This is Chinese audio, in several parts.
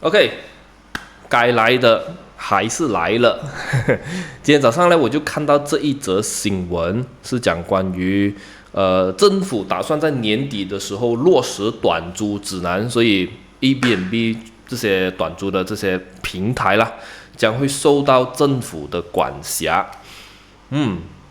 OK，该来的还是来了。今天早上呢，我就看到这一则新闻，是讲关于政府打算在年底的时候落实短租指南，所以 Airbnb 这些短租的这些平台啦，将会受到政府的管辖。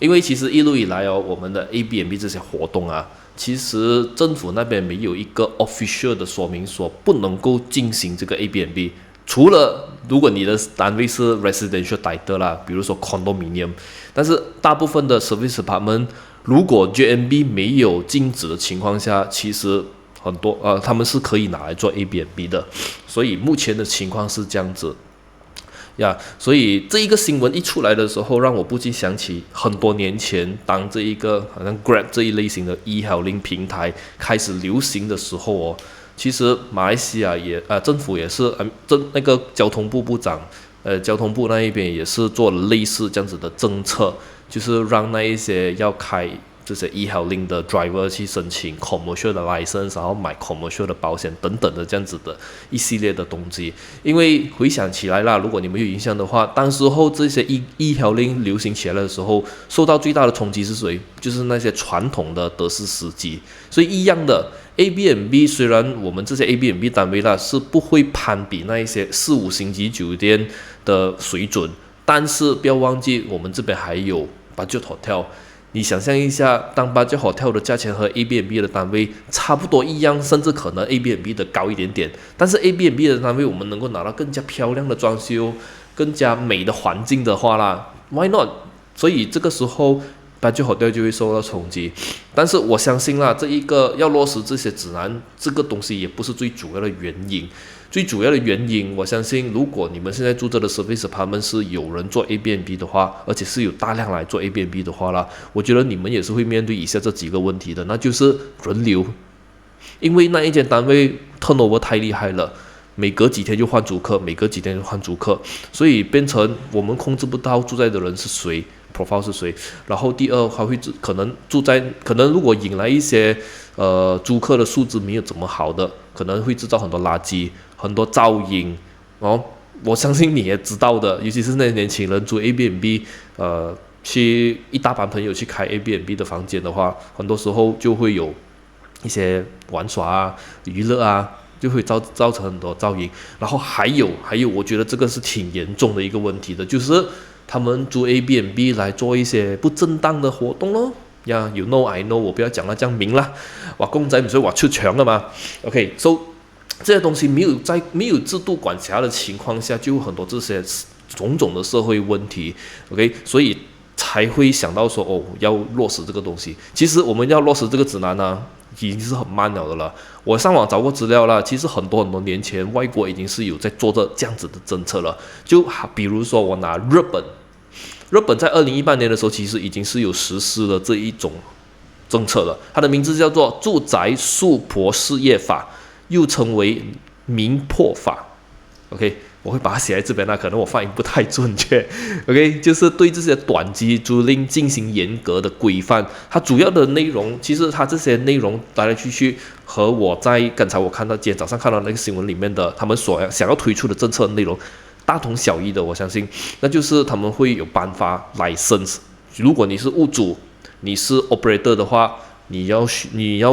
因为其实一路以来哦，我们的 Airbnb 这些活动啊，其实政府那边没有一个 official 的说明说不能够进行这个 Airbnb，除了如果你的单位是 residential title 啦，比如说 condominium，但是大部分的 service apartment，如果 JMB 没有禁止的情况下，其实很多他们是可以拿来做 Airbnb 的，所以目前的情况是这样子。所以这一个新闻一出来的时候，让我不禁想起很多年前，当这一个好像 Grab 这一类型的 e-hailing 平台开始流行的时候哦，其实马来西亚政府也是那个交通部部长交通部那一边也是做了类似这样子的政策，就是让那一些要开这些 e-hailing 的 driver 去申請 commercial 的 license， 然后买 commercial 的保险等等的这样子的一系列的东西。因为回想起来啦，如果你们有印象的话，当时候这些 e-hailing 流行起来的时候，受到最大的冲击是谁？就是那些传统的德士司机。所以一样的 Airbnb， 虽然我们这些 Airbnb 单位啦是不会攀比那一些4、5星级酒店的水准，但是不要忘记我们这边还有 budget hotel。你想象一下，当budget hotel的价钱和 Airbnb 的单位差不多一样，甚至可能 Airbnb 的高一点点，但是 Airbnb 的单位我们能够拿到更加漂亮的装修、更加美的环境的话啦 ，Why not？ 所以这个时候 budget hotel 就会受到冲击。但是我相信啦，这一个要落实这些指南，这个东西也不是最主要的原因。最主要的原因，我相信，如果你们现在住着的 service apartment 是有人做 Airbnb 的话，而且是有大量来做 Airbnb 的话啦，我觉得你们也是会面对以下这几个问题的，那就是人流，因为那一间单位 turnover 太厉害了，每隔几天就换租客，每隔几天就换租客，所以变成我们控制不到住在的人是谁。profile 是谁？然后第二，还会可能如果引来一些租客的素质没有怎么好的，可能会制造很多垃圾、很多噪音。我相信你也知道的，尤其是那些年轻人租 Airbnb，去一大班朋友去开 Airbnb 的房间的话，很多时候就会有一些玩耍啊、娱乐啊。就会造成很多噪音，然后还有，我觉得这个是挺严重的一个问题的，就是他们租 Airbnb 来做一些不正当的活动咯。You know I know， 我不要讲得这样明啦，哇，公仔唔使話出牆了嘛。OK，so 这些东西没有制度管辖的情况下，就有很多这些种种的社会问题。OK， 所以才会想到说要落实这个东西。其实我们要落实这个指南呢，已经是很慢了的。我上网找过资料了，其实很多年前，外国已经是有在做着这样子的政策了。就比如说我拿日本在2018年的时候，其实已经是有实施了这一种政策了。它的名字叫做住宅宿泊事业法，又称为民破法。OK， 我会把它写在这边啦，可能我发音不太准确。OK， 就是对这些短期租赁进行严格的规范。它主要的内容，其实它这些内容来来去去和我在刚才我看到今天早上看到那个新闻里面的他们想要推出的政策内容大同小异的。我相信，那就是他们会有颁发 license。如果你是屋主，你是 operator 的话，你要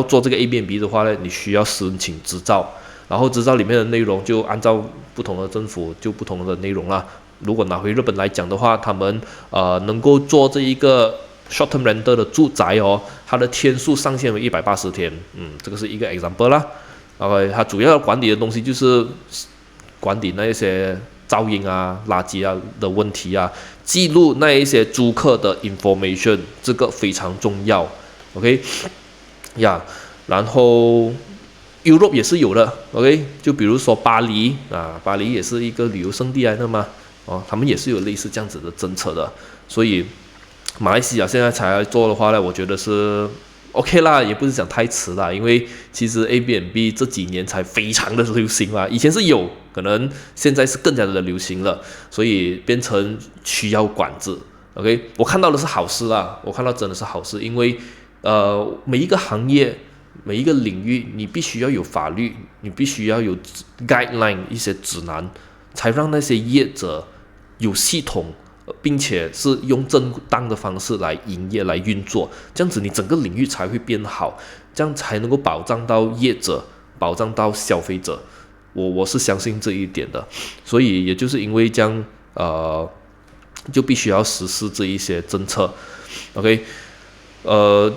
做这个 Airbnb 的话呢，你需要申请执照。然后执照里面的内容就按照不同的政府就不同的内容啦。如果拿回日本来讲的话，他们能够做这一个 short-term rental 的住宅哦，它的天数上限为180天。这个是一个 example 啦。它主要管理的东西就是管理那一些噪音啊、垃圾啊的问题啊，记录那一些租客的 information， 这个非常重要。OK， 然后。Europe 也是有的 ，OK， 就比如说巴黎巴黎也是一个旅游胜地来的嘛，他们也是有类似这样子的政策的，所以马来西亚现在才来做的话呢，我觉得是 OK 啦，也不是讲太迟啦，因为其实 Airbnb 这几年才非常的流行啦，以前是有，可能现在是更加的流行了，所以变成需要管制 ，OK， 我看到的是好事啦，我看到真的是好事，因为每一个行业。每一个领域，你必须要有法律，你必须要有 guideline 一些指南，才让那些业者有系统，并且是用正当的方式来营业来运作，这样子你整个领域才会变好，这样才能够保障到业者，保障到消费者。我是相信这一点的，所以也就是因为这样，就必须要实施这一些政策。OK，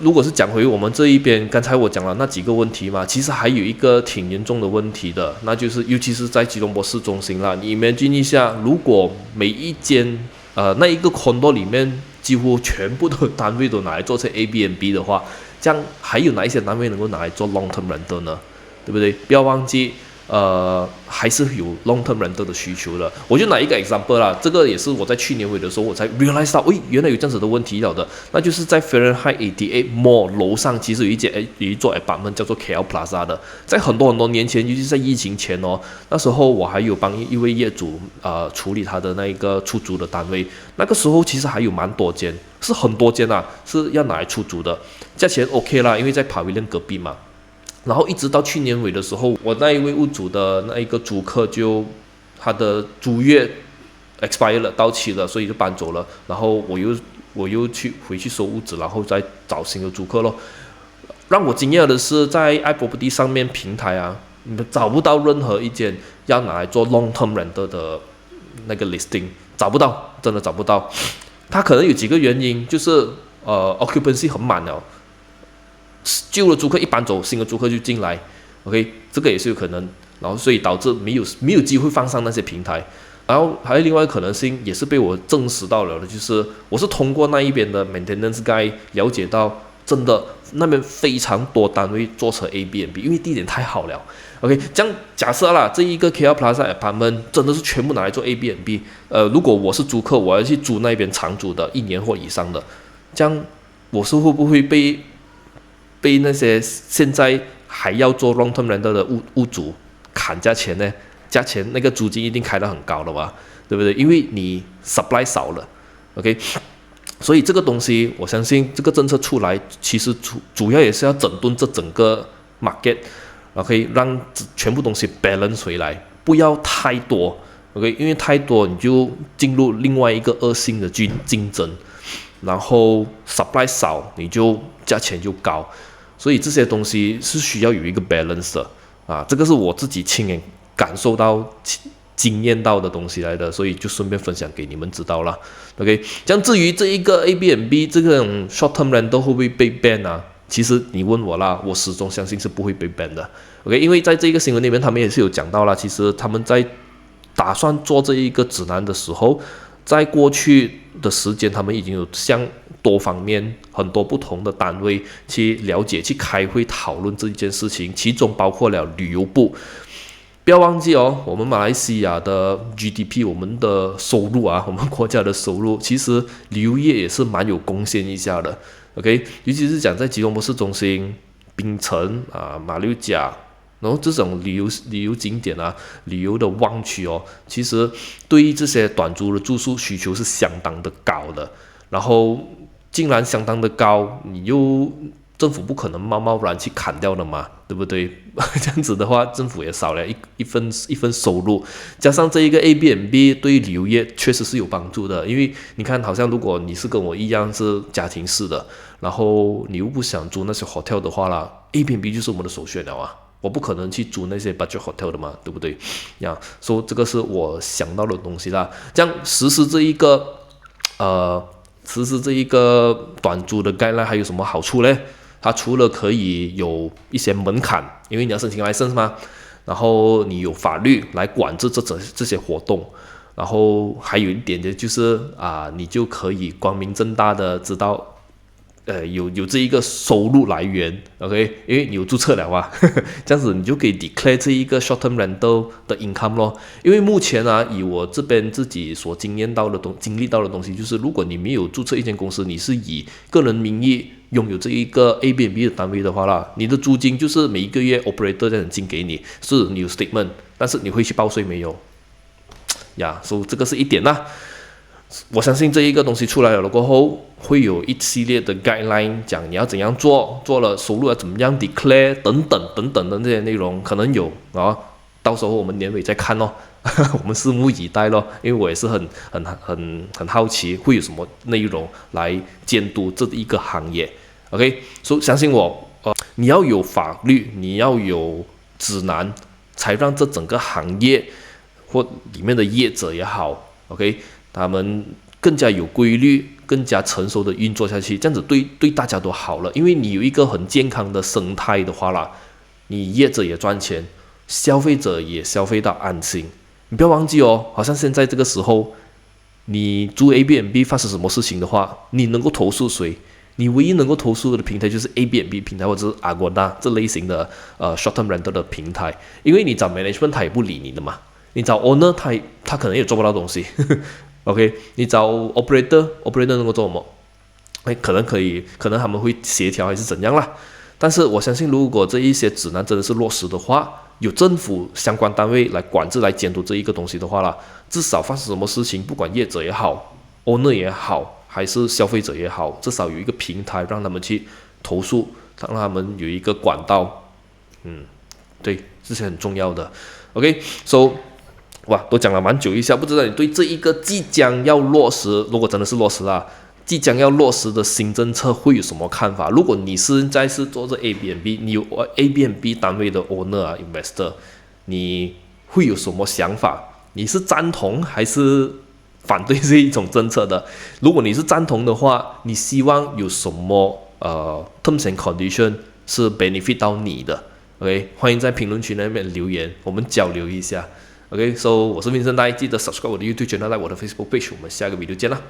如果是讲回我们这一边，刚才我讲了那几个问题嘛，其实还有一个挺严重的问题的，那就是尤其是在吉隆坡市中心啦，你 imagine 一下，如果每一间那一个 condo 里面几乎全部的单位都拿来做成 Airbnb 的话，这样还有哪一些单位能够拿来做 long term rental 呢？对不对？不要忘记。还是有 long term rental 的需求的。我就拿一个 example 啦，这个也是我在去年尾的时候我才 realize 到，原来有这样子的问题了的。那就是在 Fahrenheit 88 Mall 楼上，其实有一座 apartment 叫做 KL Plaza 的。在很多年前，尤其是在疫情前哦，那时候我还有帮一位业主处理他的那一个出租的单位。那个时候其实还有蛮多间，是很多间啊，是要拿来出租的，价钱 OK 啦，因为在 Pavilion 隔壁嘛。然后一直到去年尾的时候，我那一位屋主的那一个租客他的租约 expired 了，到期了，所以就搬走了。然后我又回去收屋子，然后再找新的租客咯。让我惊讶的是，在 iProperty 上面平台啊，你们找不到任何一间要拿来做 long term rental 的那个 listing， 找不到，真的找不到。它可能有几个原因，就是occupancy 很满了。旧的租客一搬走，新的租客就进来 ，OK， 这个也是有可能，然后所以导致没有机会放上那些平台，然后还有另外一个可能性也是被我证实到了的，就是我是通过那一边的 maintenance guy 了解到，真的那边非常多单位做成 Airbnb， 因为地点太好了 ，OK， 这样假设啦，这一个 KL Plaza apartment 真的是全部拿来做 Airbnb， 如果我是租客，我要去租那边长租的，1年或以上的，这样我是会不会被那些现在还要做 long term rental 的屋主砍价钱呢？价钱那个租金一定开得很高的吧，对不对？因为你 supply 少了 ，OK， 所以这个东西我相信这个政策出来，其实主要也是要整顿这整个 market，OK， 让全部东西 balance 回来，不要太多 ，OK， 因为太多你就进入另外一个恶性的竞争，然后 supply 少你就价钱就高。所以这些东西是需要有一个 balance 的啊，这个是我自己亲眼感受到、经验到的东西来的，所以就顺便分享给你们知道了。OK， 这样至于这一个 Airbnb 这个 short term rental 会不会被 ban 啊？其实你问我啦，我始终相信是不会被 ban 的。OK， 因为在这个新闻里面，他们也是有讲到啦，其实他们在打算做这一个指南的时候，在过去的时间，他们已经有向多方面很多不同的单位去了解、去开会讨论这一件事情，其中包括了旅游部。不要忘记哦，我们马来西亚的 GDP， 我们的收入啊，我们国家的收入，其实旅游业也是蛮有贡献一下的。OK， 尤其是讲在吉隆坡市中心、槟城啊、马六甲。然后这种旅游景点啊，旅游的旺区哦，其实对于这些短租的住宿需求是相当的高的。然后既然相当的高，政府不可能贸然去砍掉的嘛，对不对？这样子的话，政府也少了一份收入。加上这一个 Airbnb 对于旅游业确实是有帮助的，因为你看，好像如果你是跟我一样是家庭式的，然后你又不想租那些 hotel 的话啦，Airbnb 就是我们的首选了啊。我不可能去租那些 budget hotel 的嘛，对不对？所以这个是我想到的东西啦。这样实施这一个短租的概念还有什么好处呢？它除了可以有一些门槛，因为你要申请 license 嘛，然后你有法律来管制这些活动，然后还有一点的就是你就可以光明正大的知道。有这一个收入来源 ，OK， 因为你有注册了啊，这样子你就可以 declare 这一个 short term rental 的 income 咯。因为目前以我这边自己所经历到的东西，就是如果你没有注册一间公司，你是以个人名义拥有这一个 Airbnb 的单位的话啦，你的租金就是每一个月 operator 这样进给你，是你有 statement， 但是你会去报税没有？所以这个是一点啦。我相信这一个东西出来了过后，会有一系列的 guideline 讲你要怎样做，做了收入要怎么样 declare 等等等等的这些内容，可能有啊，到时候我们年尾再看哦，我们拭目以待咯，因为我也是很好奇会有什么内容来监督这一个行业。OK， 所以相信我，你要有法律，你要有指南，才让这整个行业或里面的业者也好 ，OK。他们更加有规律、更加成熟的运作下去，这样子对大家都好了。因为你有一个很健康的生态的话啦，你业者也赚钱，消费者也消费到安心。你不要忘记哦，好像现在这个时候，你租 Airbnb 发生什么事情的话，你能够投诉谁？你唯一能够投诉的平台就是 Airbnb 平台或者是 Agoda 这类型的short term rental 的平台，因为你找 management 他也不理你的嘛，你找 owner 他可能也做不到东西。OK， 你找 operator 能够做什么？可能他们会协调还是怎样啦。但是我相信，如果这一些指南真的是落实的话，有政府相关单位来管制、来监督这一个东西的话啦，至少发生什么事情，不管业者也好 ，owner 也好，还是消费者也好，至少有一个平台让他们去投诉，让他们有一个管道。对，这是很重要的。OK，so。哇，都讲了蛮久一下，不知道你对这一个即将要落实，如果真的是落实啦，即将要落实的新政策会有什么看法？如果你现在是做着 Airbnb， 你有 Airbnb 单位的 owner 啊 investor， 你会有什么想法？你是赞同还是反对这一种政策的？如果你是赞同的话，你希望有什么terms and condition 是 benefit 到你的 ？OK， 欢迎在评论区那边留言，我们交流一下。OK，so 我是Vincent，大家记得 subscribe 我的 YouTube channel， 来我的 Facebook page， 我们下个video见啦。